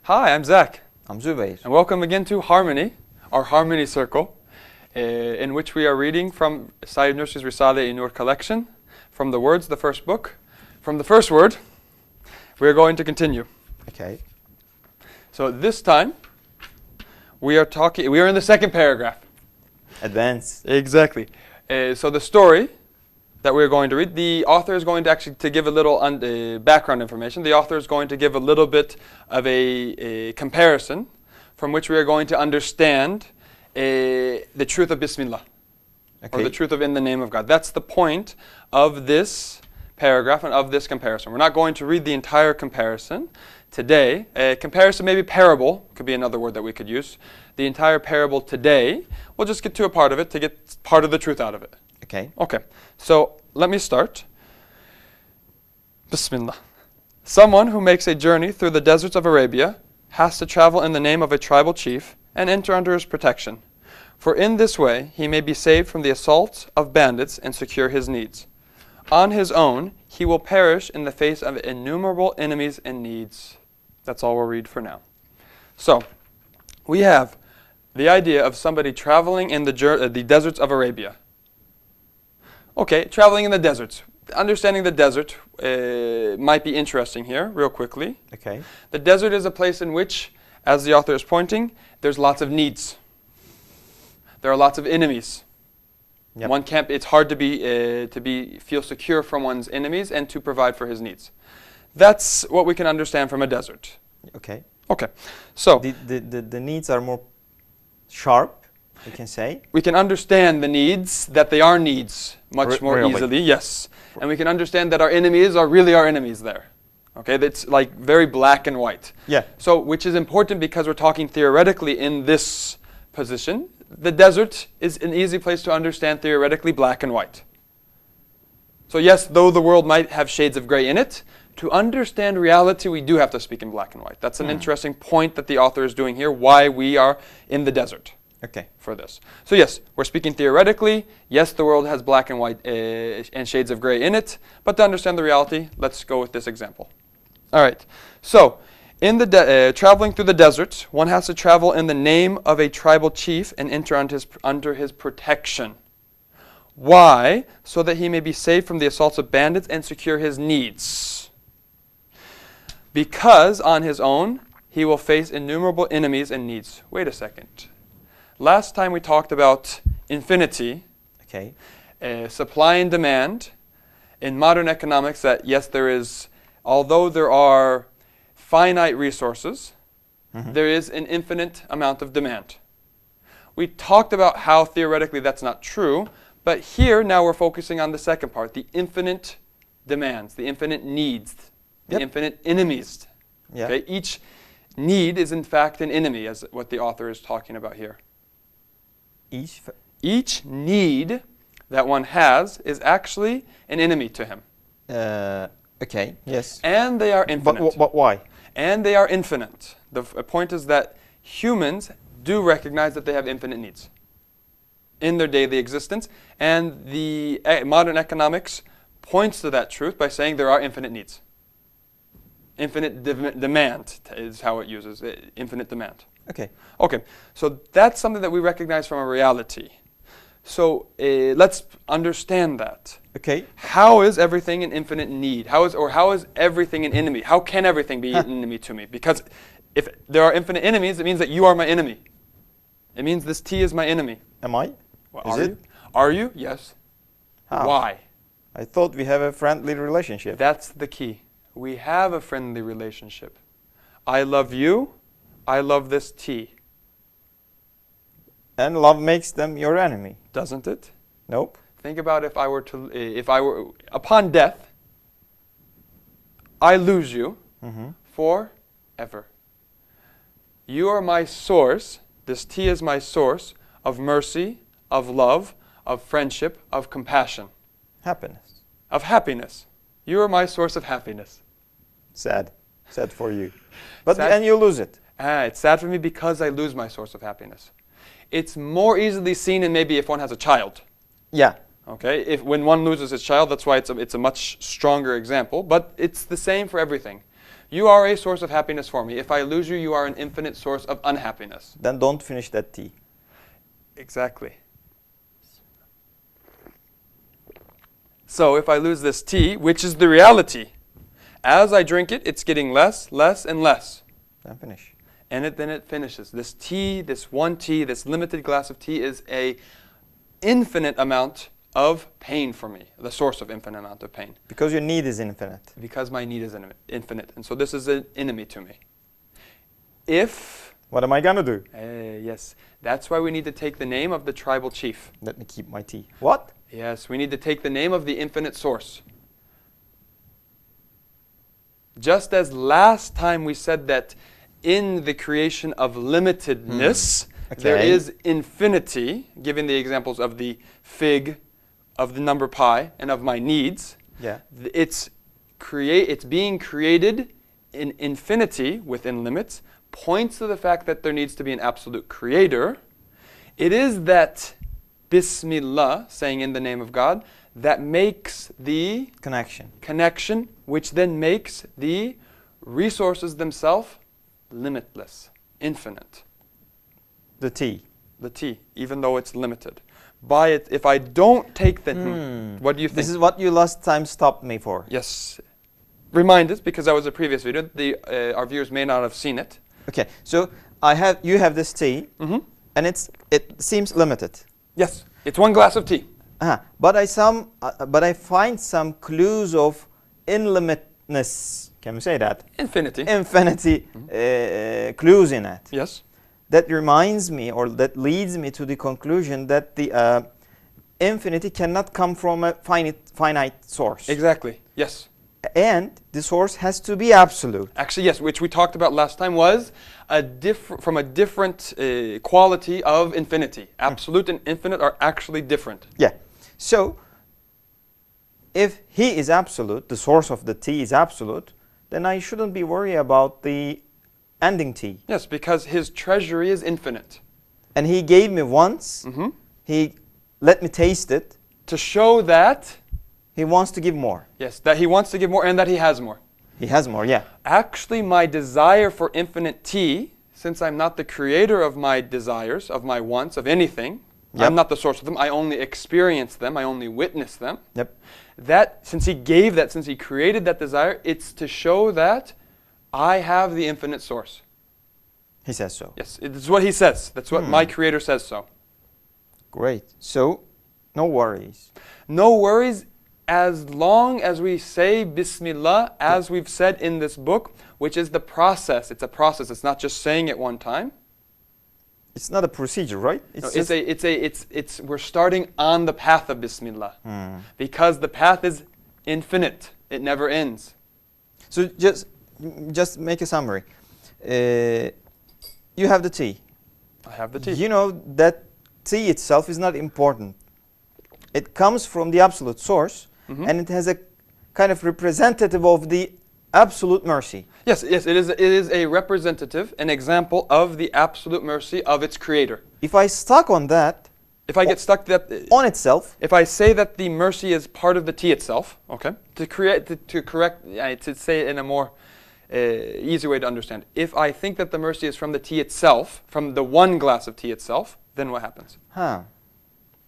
Hi, I'm Zach, I'm Zubayr. and welcome again to Harmony, our Harmony Circle, in which we are reading from Sayyid Nursi's Risale-i-Nur collection, from the words, the first book. From the first word, we are going to continue. Okay. So this time, we are in the second paragraph. Advance. Exactly. So the story that we're going to read, the author is going to to give a little background information. The author is going to give a little bit of a comparison from which we are going to understand the truth of Bismillah, or the truth of in the name of God. That's the point of this paragraph and of this comparison. We're not going to read the entire comparison today. Comparison, maybe parable, could be another word that we could use. The entire parable today, we'll just get to a part of it to get part of the truth out of it. Okay. Okay, so let me start. Bismillah. Someone who makes a journey through the deserts of Arabia has to travel in the name of a tribal chief and enter under his protection. For in this way, he may be saved from the assaults of bandits and secure his needs. On his own, he will perish in the face of innumerable enemies and needs. That's all we'll read for now. So, we have the idea of somebody traveling in the deserts of Arabia. Okay, traveling in the deserts. Understanding the desert might be interesting here, real quickly. Okay. The desert is a place in which, as the author is pointing, there's lots of needs. There are lots of enemies. Yep. One can't. It's hard to feel secure from one's enemies and to provide for his needs. That's what we can understand from a desert. Okay. Okay, so The needs are more sharp, we can say. we can understand the needs, that they are needs much more really? easily. Yes, and we can understand that our enemies are really our enemies there. Okay, that's like very black and white. Yeah. So, which is important because we're talking theoretically in this position. The desert is an easy place to understand theoretically black and white. So yes, though the world might have shades of gray in it, to understand reality we do have to speak in black and white. That's an interesting point that the author is doing here, why we are in the desert. Okay. For this. So yes, we're speaking theoretically. Yes, the world has black and white and shades of gray in it. But to understand the reality, let's go with this example. All right. So, in the traveling through the desert, one has to travel in the name of a tribal chief and enter under his protection. Why? So that he may be saved from the assaults of bandits and secure his needs. Because on his own, he will face innumerable enemies and needs. Wait a second. Last time we talked about infinity, Okay. Supply and demand. In modern economics, that yes, although there are finite resources, there is an infinite amount of demand. We talked about how theoretically that's not true, but here now we're focusing on the second part, the infinite demands, the infinite needs, the infinite enemies. Yeah. Okay? Each need is in fact an enemy, as what the author is talking about here. Each need that one has is actually an enemy to him. Okay. Yes. And they are infinite. But why? And they are infinite. The point is that humans do recognize that they have infinite needs in their daily existence, and the modern economics points to that truth by saying there are infinite needs. Infinite demand is how it uses it, infinite demand. Okay. Okay, so that's something that we recognize from a reality. So let's understand that. Okay. How is everything an infinite need? How is everything an enemy? How can everything be an enemy to me? Because if there are infinite enemies, it means that you are my enemy. It means this tea is my enemy. Am I? Well, Is it? Are you? Yes. How? Why? I thought we have a friendly relationship. That's the key. We have a friendly relationship. I love you. I love this tea. And love makes them your enemy. Doesn't it? Nope. Think about if I were upon death, I lose you forever. You are my source, this tea is my source of mercy, of love, of friendship, of compassion. Happiness. Of happiness. You are my source of happiness. Sad. Sad for you. But Sad. and you lose it. It's sad for me because I lose my source of happiness. It's more easily seen in maybe if one has a child. Yeah. Okay, when one loses his child, that's why it's a much stronger example. But it's the same for everything. You are a source of happiness for me. If I lose you, you are an infinite source of unhappiness. Then don't finish that tea. Exactly. So if I lose this tea, which is the reality, as I drink it, it's getting less, less, and less. Then finish. And then it finishes. This tea, this one tea, this limited glass of tea is a infinite amount of pain for me, the source of infinite amount of pain. Because your need is infinite. Because my need is infinite. And so this is an enemy to me. If, What am I gonna do? yes, that's why we need to take the name of the tribal chief. Let me keep my tea. What? Yes, we need to take the name of the infinite source. Just as last time we said that in the creation of limitedness, there Okay. is infinity, giving the examples of the fig, of the number pi, and of my needs. Yeah. It's being created in infinity within limits, points to the fact that there needs to be an absolute creator. It is that Bismillah, saying in the name of God, that makes the connection, which then makes the resources themselves limitless, infinite. The tea. The tea, even though it's limited. By it, if I don't take the, what do you think? This is what you last time stopped me for. Yes. Remind us, because that was a previous video. Our viewers may not have seen it. Okay, so you have this tea, and it seems limited. Yes, it's one glass of tea. But I find some clues of inlimitness. Can we say that? Infinity. Infinity clues in it. Yes. That reminds me, or that leads me to the conclusion that the infinity cannot come from a finite source. Exactly. Yes. And the source has to be absolute. Actually, yes, which we talked about last time was from a different quality of infinity. Absolute and infinite are actually different. Yeah. So, if he is absolute, the source of the tea is absolute, then I shouldn't be worried about the ending tea. Yes, because his treasury is infinite. And he gave me once, he let me taste it. To show that he wants to give more. Yes, that he wants to give more and that he has more. He has more, yeah. Actually, my desire for infinite tea, since I'm not the creator of my desires, of my wants, of anything, I'm not the source of them, I only experience them, I only witness them. Yep. That, since he created that desire, it's to show that I have the infinite source. He says so. Yes, it's what he says. That's what my creator says so. Great. So, no worries. No worries as long as we say Bismillah, as we've said in this book, which is the process. It's a process. It's not just saying it one time. It's not a procedure, right? We're starting on the path of Bismillah. Because the path is infinite. It never ends. So just make a summary. You have the tea. I have the tea. You know that tea itself is not important. It comes from the absolute source, and it has a kind of representative of the absolute mercy. Yes, it is a representative, an example of the absolute mercy of its creator. If I stuck on that, if I get stuck on itself, if I say that the mercy is part of the tea itself, okay, to say it in a more easy way to understand. If I think that the mercy is from the tea itself, from the one glass of tea itself, then what happens?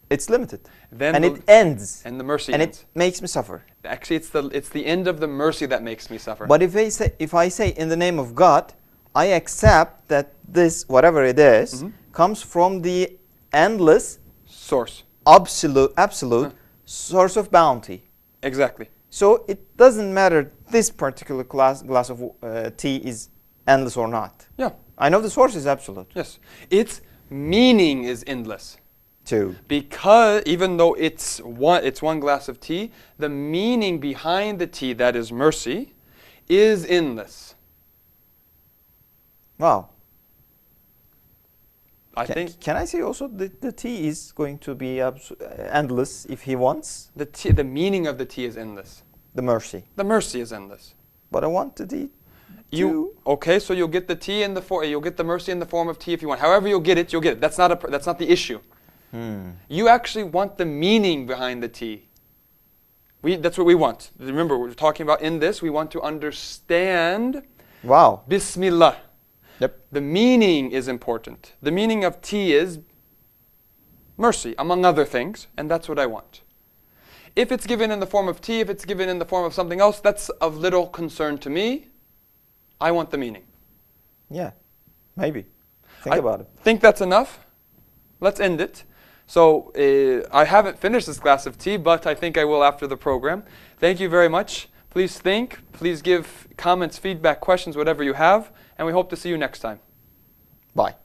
It's limited. Then and it ends. And the mercy and ends. It makes me suffer. Actually, it's the end of the mercy that makes me suffer. But if I say in the name of God, I accept that this, whatever it is, comes from the endless source, absolute source of bounty. Exactly. So it doesn't matter this particular glass of tea is endless or not. Yeah. I know the source is absolute. Yes. Its meaning is endless. Too. Because even though it's one glass of tea, the meaning behind the tea, that is mercy, is endless. Wow. Can I say also the tea is going to be endless if he wants? The meaning of the tea is endless. The mercy. The mercy is endless. But I want the tea. Okay, so you'll get the tea in you'll get the mercy in the form of tea if you want. However you'll get it, you'll get it. That's not the issue. You actually want the meaning behind the tea. That's what we want. Remember, we're talking about in this, we want to understand Wow. Bismillah. Yep. The meaning is important. The meaning of tea is mercy, among other things, and that's what I want. If it's given in the form of tea, if it's given in the form of something else, that's of little concern to me. I want the meaning. Yeah. Maybe. Think about it. Think that's enough? Let's end it. So I haven't finished this glass of tea, but I think I will after the program. Thank you very much. Please think. Please give comments, feedback, questions, whatever you have. And we hope to see you next time. Bye.